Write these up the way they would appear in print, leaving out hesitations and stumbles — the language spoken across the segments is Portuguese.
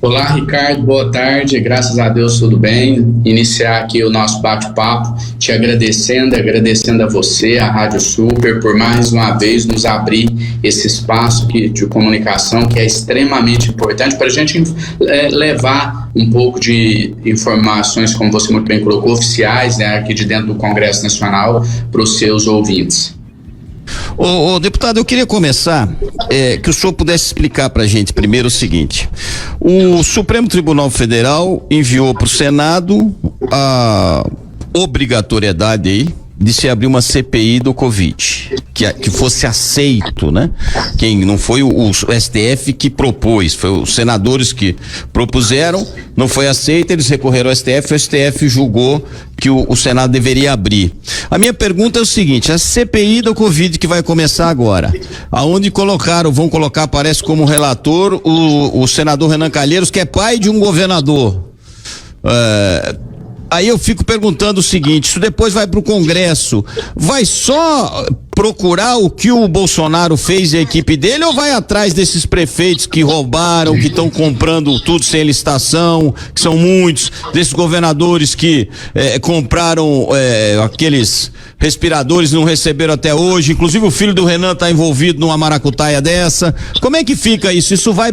Olá, Ricardo, boa tarde, graças a Deus tudo bem. Iniciar aqui o nosso bate-papo, te agradecendo a você, a Rádio Super, por mais uma vez nos abrir esse espaço de comunicação que é extremamente importante para a gente levar um pouco de informações, como você muito bem colocou, oficiais, né, aqui de dentro do Congresso Nacional para os seus ouvintes. Ô, deputado, eu queria começar que o senhor pudesse explicar pra gente primeiro o seguinte: o Supremo Tribunal Federal enviou pro Senado a obrigatoriedade aí de se abrir uma CPI do Covid, que fosse aceito, né? Quem não foi o STF que propôs, foi os senadores que propuseram, não foi aceito, eles recorreram ao STF, o STF julgou que o Senado deveria abrir. A minha pergunta é o seguinte: a CPI do Covid que vai começar agora, aonde vão colocar, parece como relator, o senador Renan Calheiros, que é pai de um governador. Aí eu fico perguntando o seguinte: isso depois vai pro Congresso, vai só procurar o que o Bolsonaro fez e a equipe dele, ou vai atrás desses prefeitos que roubaram, que estão comprando tudo sem licitação, que são muitos, desses governadores que compraram aqueles respiradores e não receberam até hoje, inclusive o filho do Renan tá envolvido numa maracutaia dessa? Como é que fica isso? Isso vai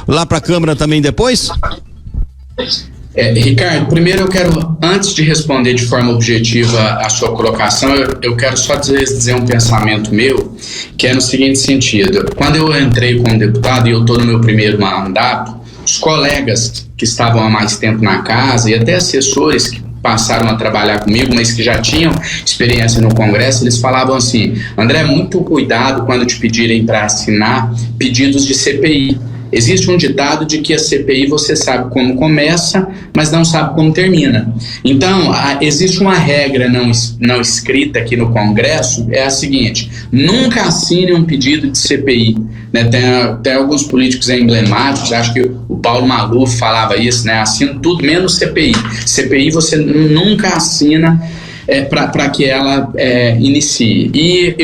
lá pra Câmara também depois? Ricardo, primeiro eu quero, antes de responder de forma objetiva a sua colocação, eu quero só dizer um pensamento meu, que é no seguinte sentido: quando eu entrei como deputado e eu estou no meu primeiro mandato, os colegas que estavam há mais tempo na casa e até assessores que passaram a trabalhar comigo, mas que já tinham experiência no Congresso, eles falavam assim: André, muito cuidado quando te pedirem para assinar pedidos de CPI. Existe um ditado de que a CPI você sabe como começa, mas não sabe como termina. Então, existe uma regra não escrita aqui no Congresso, é a seguinte: nunca assine um pedido de CPI. Né? Tem alguns políticos emblemáticos, acho que o Paulo Maluf falava isso, né? Assina tudo menos CPI. CPI você nunca assina para que ela inicie. E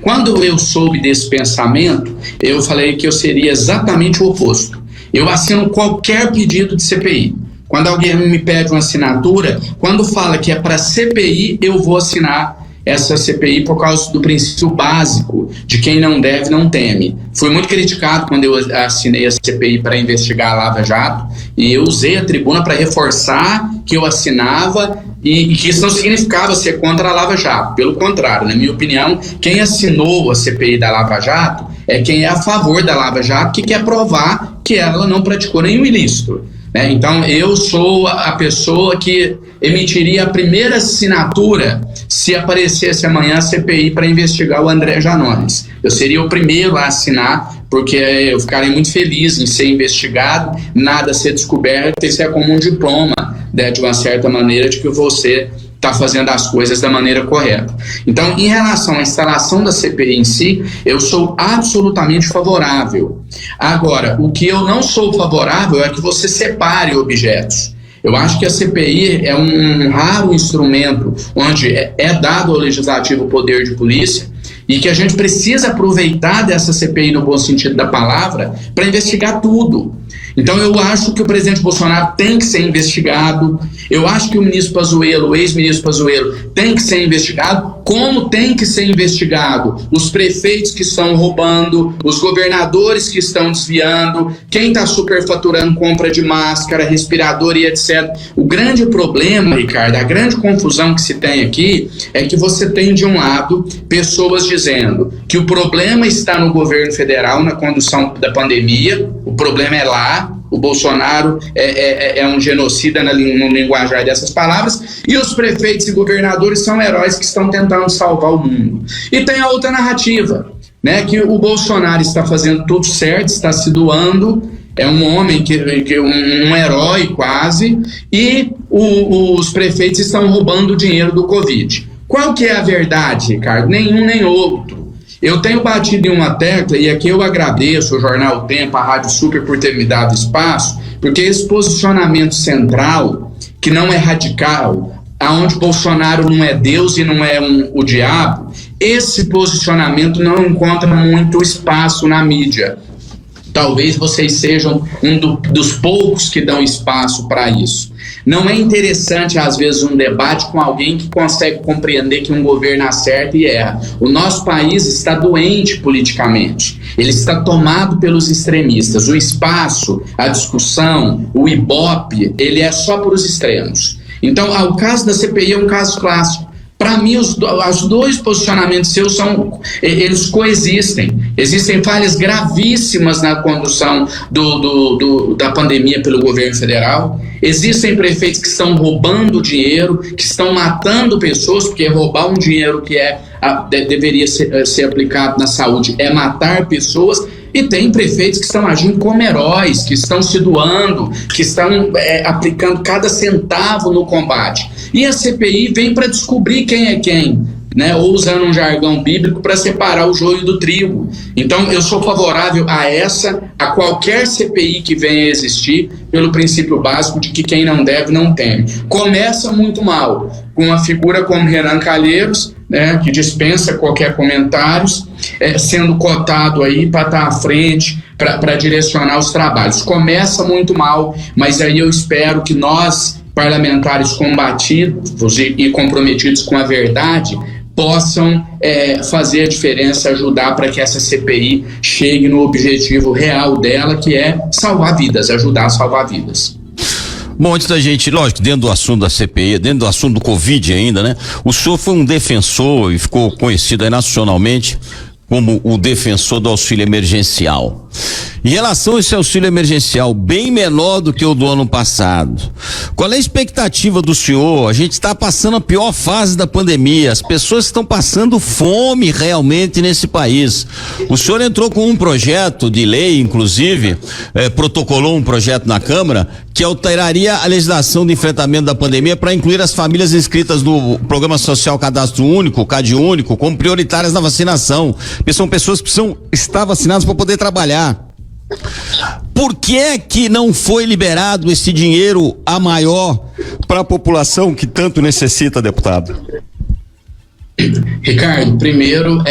quando eu soube desse pensamento, eu falei que eu seria exatamente o oposto. Eu assino qualquer pedido de CPI. Quando alguém me pede uma assinatura, quando fala que é para CPI, eu vou assinar essa CPI por causa do princípio básico de quem não deve não teme. Fui muito criticado quando eu assinei a CPI para investigar a Lava Jato, e eu usei a tribuna para reforçar que eu assinava e que isso não significava ser contra a Lava Jato. Pelo contrário, na minha opinião, quem assinou a CPI da Lava Jato é quem é a favor da Lava Jato, que quer provar que ela não praticou nenhum ilícito. Então eu sou a pessoa que emitiria a primeira assinatura se aparecesse amanhã a CPI para investigar o André Janones. Eu seria o primeiro a assinar, porque eu ficaria muito feliz em ser investigado, nada ser descoberto, isso é como um diploma, né, de uma certa maneira, de que você está fazendo as coisas da maneira correta. Então, em relação à instalação da CPI em si, eu sou absolutamente favorável. Agora, o que eu não sou favorável é que você separe objetos. Eu acho que a CPI é um raro instrumento onde é dado ao legislativo o poder de polícia, e que a gente precisa aproveitar dessa CPI no bom sentido da palavra para investigar tudo. Então eu acho que o presidente Bolsonaro tem que ser investigado, eu acho que o ministro Pazuello, o ex-ministro Pazuello, tem que ser investigado, como tem que ser investigado os prefeitos que estão roubando, os governadores que estão desviando, quem está superfaturando compra de máscara, respirador e etc. O grande problema, Ricardo, a grande confusão que se tem aqui é que você tem de um lado pessoas dizendo que o problema está no governo federal, na condução da pandemia, o problema é lá, o Bolsonaro é um genocida no linguajar dessas palavras, e os prefeitos e governadores são heróis que estão tentando salvar o mundo. E tem a outra narrativa, né, que o Bolsonaro está fazendo tudo certo, está se doando, é um homem um herói quase, e os prefeitos estão roubando o dinheiro do Covid. Qual que é a verdade, Ricardo? Nenhum nem outro. Eu tenho batido em uma tecla, e aqui eu agradeço o Jornal O Tempo, a Rádio Super por ter me dado espaço, porque esse posicionamento central, que não é radical, aonde Bolsonaro não é Deus e não é o diabo, esse posicionamento não encontra muito espaço na mídia. Talvez vocês sejam dos poucos que dão espaço para isso. Não é interessante, às vezes, um debate com alguém que consegue compreender que um governo acerta e erra. O nosso país está doente politicamente. Ele está tomado pelos extremistas. O espaço, a discussão, o ibope, ele é só para os extremos. Então, o caso da CPI é um caso clássico. Para mim, os dois posicionamentos seus eles coexistem. Existem falhas gravíssimas na condução da pandemia pelo governo federal. Existem prefeitos que estão roubando dinheiro, que estão matando pessoas, porque roubar um dinheiro que deveria ser aplicado na saúde é matar pessoas. E tem prefeitos que estão agindo como heróis, que estão se doando, que estão aplicando cada centavo no combate. E a CPI vem para descobrir quem é quem, né? Ou usando um jargão bíblico, para separar o joio do trigo. Então eu sou favorável a qualquer CPI que venha a existir, pelo princípio básico de que quem não deve não teme. Começa muito mal, com uma figura como Renan Calheiros, né, que dispensa qualquer comentário, sendo cotado aí para estar à frente, para direcionar os trabalhos. Começa muito mal, mas aí eu espero que nós, parlamentares combatidos e comprometidos com a verdade, possam fazer a diferença, ajudar para que essa CPI chegue no objetivo real dela, que é salvar vidas, ajudar a salvar vidas. Bom, antes da gente, lógico, dentro do assunto da CPI, dentro do assunto do Covid ainda, né? O senhor foi um defensor e ficou conhecido aí nacionalmente como o defensor do auxílio emergencial. Em relação a esse auxílio emergencial, bem menor do que o do ano passado, qual é a expectativa do senhor? A gente está passando a pior fase da pandemia, as pessoas estão passando fome realmente nesse país. O senhor entrou com um projeto de lei, inclusive, protocolou um projeto na Câmara que alteraria a legislação de enfrentamento da pandemia para incluir as famílias inscritas no Programa Social Cadastro Único, CAD Único, como prioritárias na vacinação. Porque são pessoas que precisam estar vacinadas para poder trabalhar. Por que é que não foi liberado esse dinheiro a maior para a população que tanto necessita, deputado? Ricardo, primeiro,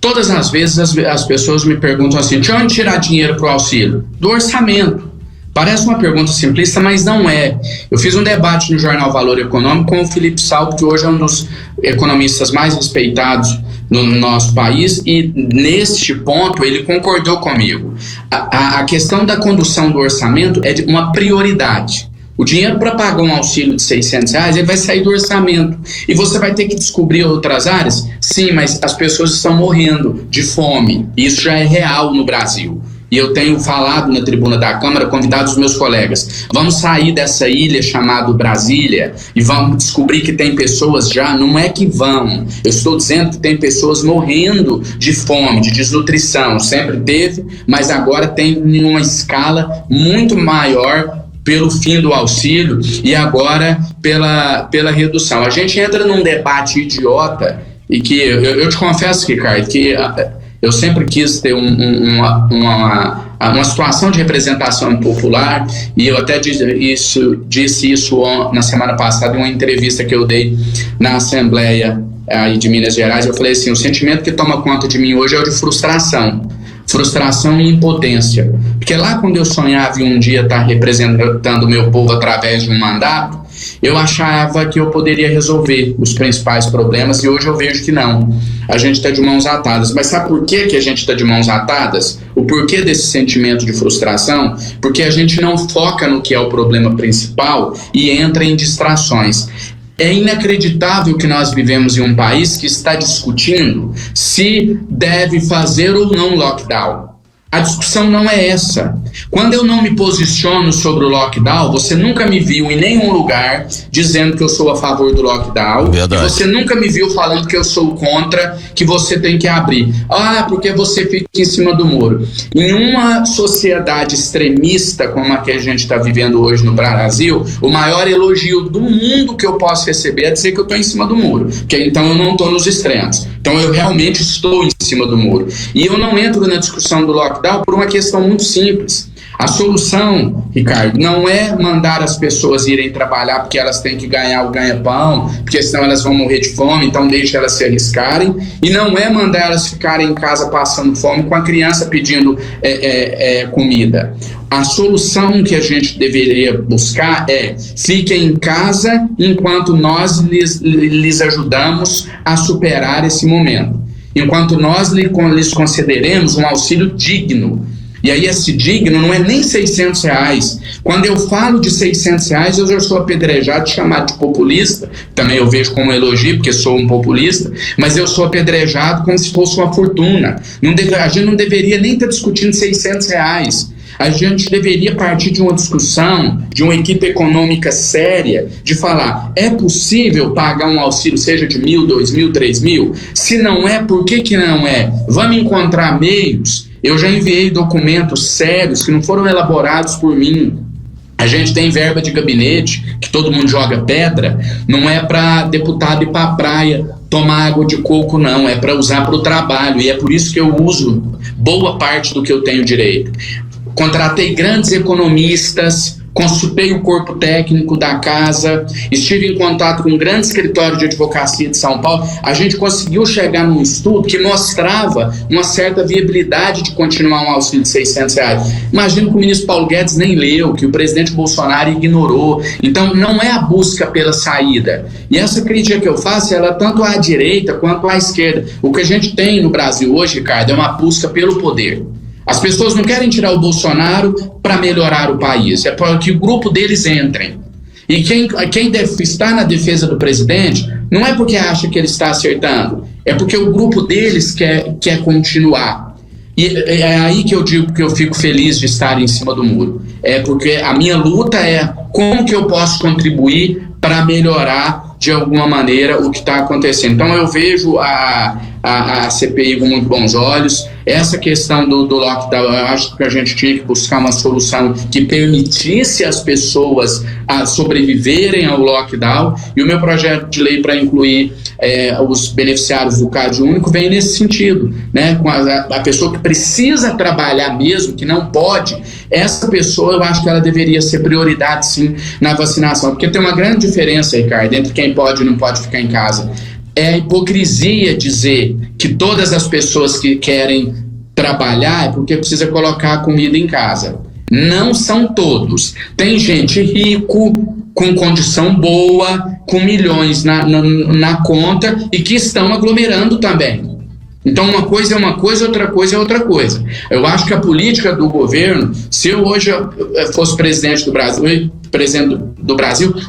todas as vezes as pessoas me perguntam assim: de onde tirar dinheiro para o auxílio? Do orçamento. Parece uma pergunta simplista, mas não é. Eu fiz um debate no jornal Valor Econômico com o Felipe Salto, que hoje é um dos economistas mais respeitados no nosso país, e neste ponto ele concordou comigo. A questão da condução do orçamento é de uma prioridade. O dinheiro para pagar um auxílio de R$600, ele vai sair do orçamento. E você vai ter que descobrir outras áreas? Sim, mas as pessoas estão morrendo de fome. Isso já é real no Brasil. E eu tenho falado na tribuna da Câmara, convidado os meus colegas, vamos sair dessa ilha chamada Brasília e vamos descobrir que tem pessoas já, não é que vão, eu estou dizendo que tem pessoas morrendo de fome, de desnutrição, sempre teve, mas agora tem em uma escala muito maior pelo fim do auxílio e agora pela redução. A gente entra num debate idiota e que eu te confesso, Ricardo, que eu sempre quis ter uma situação de representação popular, e eu até disse isso na semana passada em uma entrevista que eu dei na Assembleia aí de Minas Gerais. Eu falei assim: o sentimento que toma conta de mim hoje é o de frustração e impotência, porque lá quando eu sonhava em um dia estar representando o meu povo através de um mandato, eu achava que eu poderia resolver os principais problemas, e hoje eu vejo que não. A gente está de mãos atadas. Mas sabe por que a gente está de mãos atadas? O porquê desse sentimento de frustração? Porque a gente não foca no que é o problema principal e entra em distrações. É inacreditável que nós vivemos em um país que está discutindo se deve fazer ou não lockdown. A discussão não é essa. Quando eu não me posiciono sobre o lockdown, você nunca me viu em nenhum lugar dizendo que eu sou a favor do lockdown. Verdade. E você nunca me viu falando que eu sou contra, que você tem que abrir. Porque você fica em cima do muro. Em uma sociedade extremista como a que a gente está vivendo hoje no Brasil, o maior elogio do mundo que eu posso receber é dizer que eu estou em cima do muro. Porque então eu não estou nos extremos. Então eu realmente estou em cima do muro. E eu não entro na discussão do lockdown por uma questão muito simples. A solução, Ricardo, não é mandar as pessoas irem trabalhar porque elas têm que ganhar o ganha-pão, porque senão elas vão morrer de fome, então deixa elas se arriscarem, e não é mandar elas ficarem em casa passando fome com a criança pedindo comida. A solução que a gente deveria buscar é: fiquem em casa enquanto nós lhes ajudamos a superar esse momento, enquanto nós lhes concederemos um auxílio digno. E aí esse digno não é nem R$600. Quando eu falo de R$600, eu já sou apedrejado, chamado de populista. Também eu vejo como um elogio, porque sou um populista, mas eu sou apedrejado como se fosse uma fortuna. A gente não deveria nem estar discutindo R$600. A gente deveria partir de uma discussão, de uma equipe econômica séria, de falar: é possível pagar um auxílio, seja de 1.000, 2.000, 3.000? Se não é, por que não é? Vamos encontrar meios. Eu já enviei documentos sérios que não foram elaborados por mim. A gente tem verba de gabinete, que todo mundo joga pedra, não é para deputado ir para a praia tomar água de coco, não, é para usar para o trabalho, e é por isso que eu uso boa parte do que eu tenho direito. Contratei grandes economistas, consultei o corpo técnico da casa, estive em contato com um grande escritório de advocacia de São Paulo. A gente conseguiu chegar num estudo que mostrava uma certa viabilidade de continuar um auxílio de R$600. Imagino que o ministro Paulo Guedes nem leu, que o presidente Bolsonaro ignorou. Então não é a busca pela saída. E essa crítica que eu faço, ela é tanto à direita quanto à esquerda. O que a gente tem no Brasil hoje, Ricardo, é uma busca pelo poder. As pessoas não querem tirar o Bolsonaro para melhorar o país, é para que o grupo deles entrem. E quem deve estar na defesa do presidente não é porque acha que ele está acertando, é porque o grupo deles quer continuar. E é aí que eu digo que eu fico feliz de estar em cima do muro. É porque a minha luta é como que eu posso contribuir para melhorar de alguma maneira o que está acontecendo. Então eu vejo a CPI com muito bons olhos. Essa questão do lockdown, eu acho que a gente tinha que buscar uma solução que permitisse as pessoas a sobreviverem ao lockdown, e o meu projeto de lei para incluir os beneficiários do Cade Único vem nesse sentido, né? Com a pessoa que precisa trabalhar mesmo, que não pode, essa pessoa eu acho que ela deveria ser prioridade sim na vacinação, porque tem uma grande diferença, Ricardo, entre quem pode e não pode ficar em casa. É a hipocrisia dizer que todas as pessoas que querem trabalhar é porque precisa colocar comida em casa. Não são todos. Tem gente rico, com condição boa, com milhões na conta e que estão aglomerando também. Então uma coisa é uma coisa, outra coisa é outra coisa. Eu acho que a política do governo, se eu hoje fosse presidente do Brasil,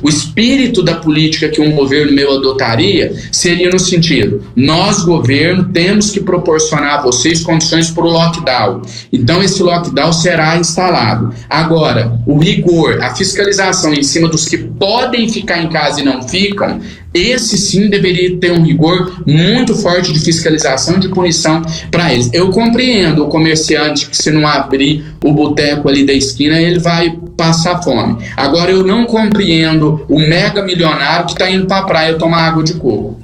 o espírito da política que um governo meu adotaria seria no sentido: nós, governo, temos que proporcionar a vocês condições para o lockdown. Então esse lockdown será instalado. Agora, o rigor, a fiscalização em cima dos que podem ficar em casa e não ficam, esse sim deveria ter um rigor muito forte de fiscalização e de punição para eles. Eu compreendo o comerciante que, se não abrir o boteco ali da esquina, ele vai passar fome. Agora eu não compreendo o mega milionário que está indo para a praia tomar água de coco.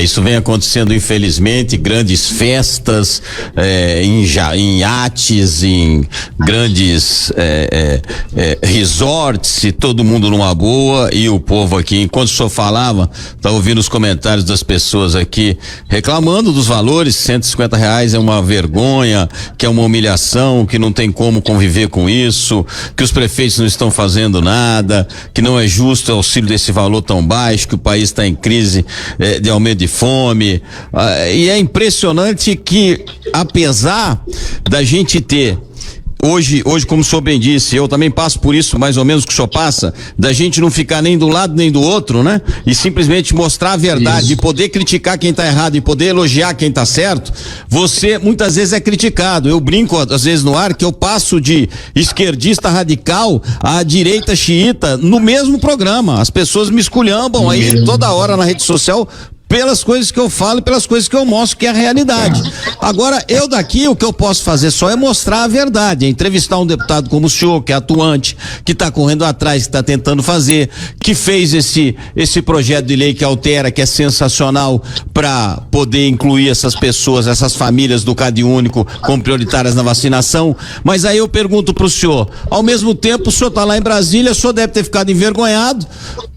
Isso vem acontecendo, infelizmente, grandes festas, em iates, em grandes resorts, e todo mundo numa boa, e o povo aqui, enquanto o senhor falava, tá ouvindo os comentários das pessoas aqui reclamando dos valores. R$150 é uma vergonha, que é uma humilhação, que não tem como conviver com isso, que os prefeitos não estão fazendo nada, que não é justo o auxílio desse valor tão baixo, que o país está em crise de aumento de fome, e é impressionante que, apesar da gente ter hoje, como o senhor bem disse, eu também passo por isso, mais ou menos, que o senhor passa, da gente não ficar nem do lado nem do outro, né? E simplesmente mostrar a verdade, isso. E poder criticar quem tá errado e poder elogiar quem tá certo. Você muitas vezes é criticado. Eu brinco às vezes no ar que eu passo de esquerdista radical a direita xiita no mesmo programa. As pessoas me esculhambam aí toda hora na rede social pelas coisas que eu falo e pelas coisas que eu mostro, que é a realidade. Agora, eu daqui, o que eu posso fazer só é mostrar a verdade, é entrevistar um deputado como o senhor, que é atuante, que está correndo atrás, que está tentando fazer, que fez esse projeto de lei que altera, que é sensacional, para poder incluir essas pessoas, essas famílias do CadÚnico como prioritárias na vacinação. Mas aí eu pergunto pro senhor, ao mesmo tempo o senhor está lá em Brasília, o senhor deve ter ficado envergonhado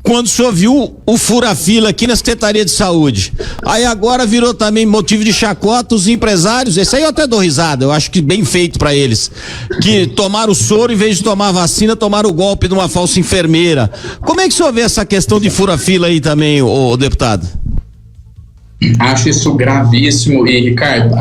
quando o senhor viu o fura-fila aqui na Secretaria de Saúde. Aí agora virou também motivo de chacota os empresários, esse aí eu até dou risada, eu acho que bem feito para eles, que tomaram o soro em vez de tomar a vacina, tomaram o golpe de uma falsa enfermeira. Como é que o senhor vê essa questão de fura-fila aí também, ô deputado? Acho isso gravíssimo e, Ricardo,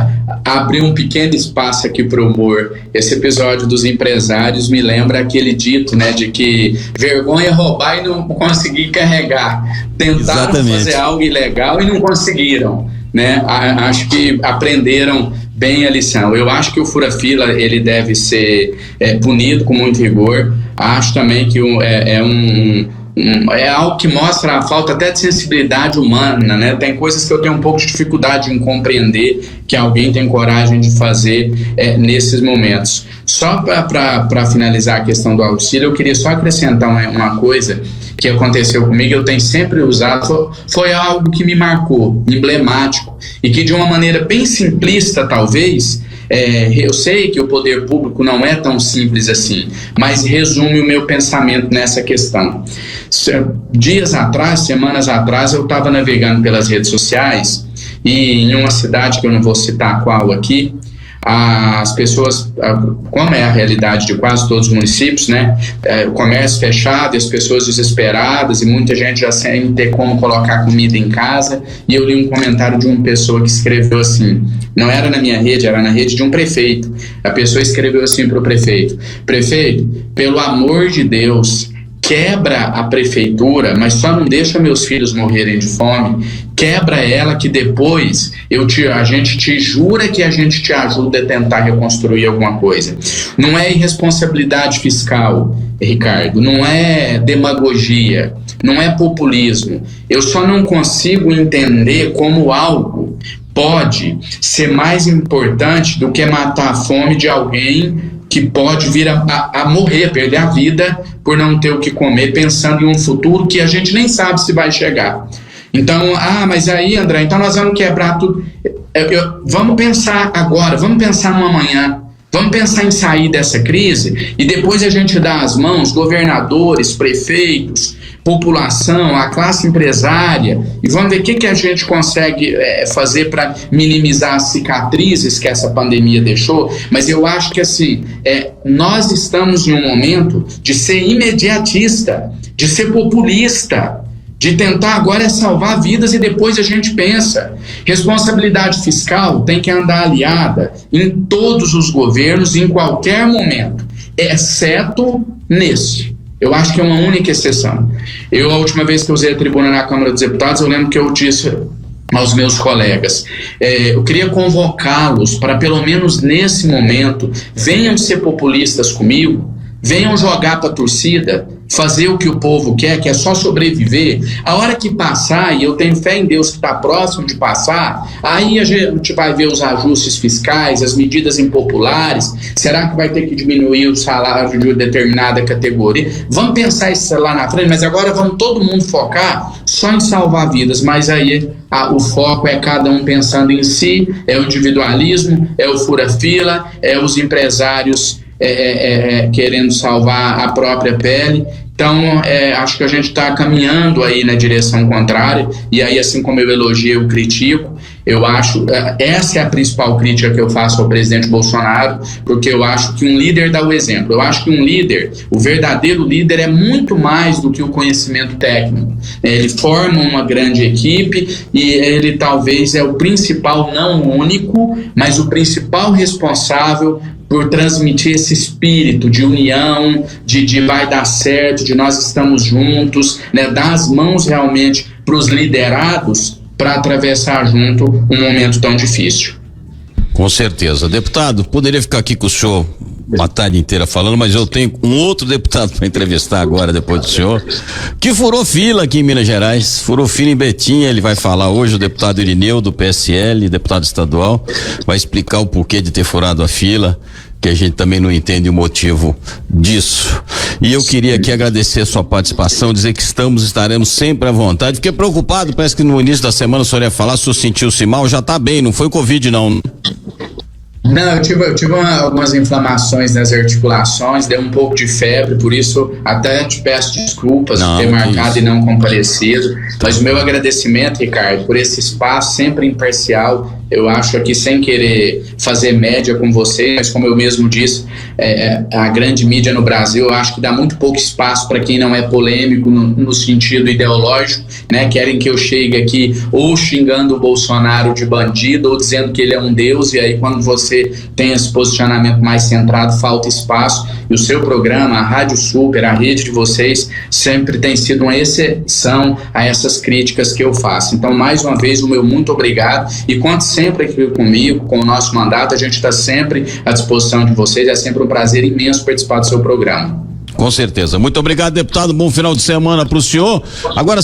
abrir um pequeno espaço aqui para o humor. Esse episódio dos empresários me lembra aquele dito, né, de que vergonha é roubar e não conseguir carregar. Tentaram Exatamente. fazer algo ilegal e não conseguiram, né? Acho que aprenderam bem a lição. Eu acho que o fura-fila ele deve ser punido com muito rigor. Acho também que é algo que mostra a falta até de sensibilidade humana, né? Tem coisas que eu tenho um pouco de dificuldade em compreender que alguém tem coragem de fazer nesses momentos. Só para finalizar a questão do auxílio, eu queria só acrescentar uma coisa que aconteceu comigo, eu tenho sempre usado, foi algo que me marcou, emblemático, e que de uma maneira bem simplista talvez, eu sei que o poder público não é tão simples assim, mas resume o meu pensamento nessa questão. Dias atrás, semanas atrás, eu estava navegando pelas redes sociais e em uma cidade que eu não vou citar qual aqui, as pessoas, como é a realidade de quase todos os municípios, né? O comércio fechado, as pessoas desesperadas e muita gente já sem ter como colocar comida em casa. E eu li um comentário de uma pessoa que escreveu assim, não era na minha rede, era na rede de um prefeito. A pessoa escreveu assim para o prefeito: prefeito, pelo amor de Deus, quebra a prefeitura, mas só não deixa meus filhos morrerem de fome. Quebra ela que depois a gente te jura que a gente te ajuda a tentar reconstruir alguma coisa. Não é irresponsabilidade fiscal, Ricardo, não é demagogia, não é populismo. Eu só não consigo entender como algo pode ser mais importante do que matar a fome de alguém que pode vir a morrer, perder a vida por não ter o que comer, pensando em um futuro que a gente nem sabe se vai chegar. Então, mas aí, André, então nós vamos quebrar tudo. Vamos pensar agora, vamos pensar no amanhã, vamos pensar em sair dessa crise e depois a gente dá as mãos, governadores, prefeitos, população, a classe empresária, e vamos ver o que a gente consegue fazer para minimizar as cicatrizes que essa pandemia deixou. Mas eu acho que assim, nós estamos em um momento de ser imediatista, de ser populista, de tentar agora salvar vidas e depois a gente pensa. Responsabilidade fiscal tem que andar aliada em todos os governos, em qualquer momento, exceto nesse. Eu acho que é uma única exceção. A última vez que eu usei a tribuna na Câmara dos Deputados, eu lembro que eu disse aos meus colegas, eu queria convocá-los para, pelo menos nesse momento, venham ser populistas comigo, venham jogar para a torcida, fazer o que o povo quer, que é só sobreviver. A hora que passar, e eu tenho fé em Deus que está próximo de passar, aí a gente vai ver os ajustes fiscais, as medidas impopulares. Será que vai ter que diminuir o salário de determinada categoria? Vamos pensar isso lá na frente, mas agora vamos todo mundo focar só em salvar vidas. Mas aí o foco é cada um pensando em si, é o individualismo, é o fura-fila, é os empresários querendo salvar a própria pele. Então, acho que a gente está caminhando aí na direção contrária, e aí, assim como eu elogio, eu critico. Eu acho, essa é a principal crítica que eu faço ao presidente Bolsonaro, porque eu acho que um líder dá o exemplo. Eu acho que um líder, o verdadeiro líder, é muito mais do que o conhecimento técnico. Ele forma uma grande equipe e ele talvez é o principal, não o único, mas o principal responsável por transmitir esse espírito de união, de vai dar certo, de nós estamos juntos, né? Dar as mãos realmente para os liderados para atravessar junto um momento tão difícil. Com certeza. Deputado, poderia ficar aqui com o senhor uma tarde inteira falando, mas eu tenho um outro deputado para entrevistar agora, depois do senhor, que furou fila aqui em Minas Gerais, furou fila em Betinha. Ele vai falar hoje, o deputado Irineu, do PSL, deputado estadual, vai explicar o porquê de ter furado a fila, que a gente também não entende o motivo disso. E eu queria aqui agradecer a sua participação, dizer que estaremos sempre à vontade. Fiquei preocupado, parece que no início da semana o senhor ia falar, o senhor sentiu-se mal, já tá bem, não foi Covid não. Não, eu tive algumas inflamações nas articulações, deu um pouco de febre, por isso até te peço desculpas por ter marcado e não comparecido, mas o meu agradecimento, Ricardo, por esse espaço sempre imparcial. Eu acho aqui, sem querer fazer média com você, mas como eu mesmo disse, a grande mídia no Brasil, eu acho que dá muito pouco espaço para quem não é polêmico no sentido ideológico, né? Querem que eu chegue aqui ou xingando o Bolsonaro de bandido ou dizendo que ele é um deus, e aí quando você tem esse posicionamento mais centrado, falta espaço. E o seu programa, a Rádio Super, a rede de vocês, sempre tem sido uma exceção a essas críticas que eu faço. Então, mais uma vez, o meu muito obrigado, e conte sempre aqui comigo, com o nosso mandato, a gente está sempre à disposição de vocês, é sempre um prazer imenso participar do seu programa. Com certeza. Muito obrigado, deputado, bom final de semana para o senhor. Agora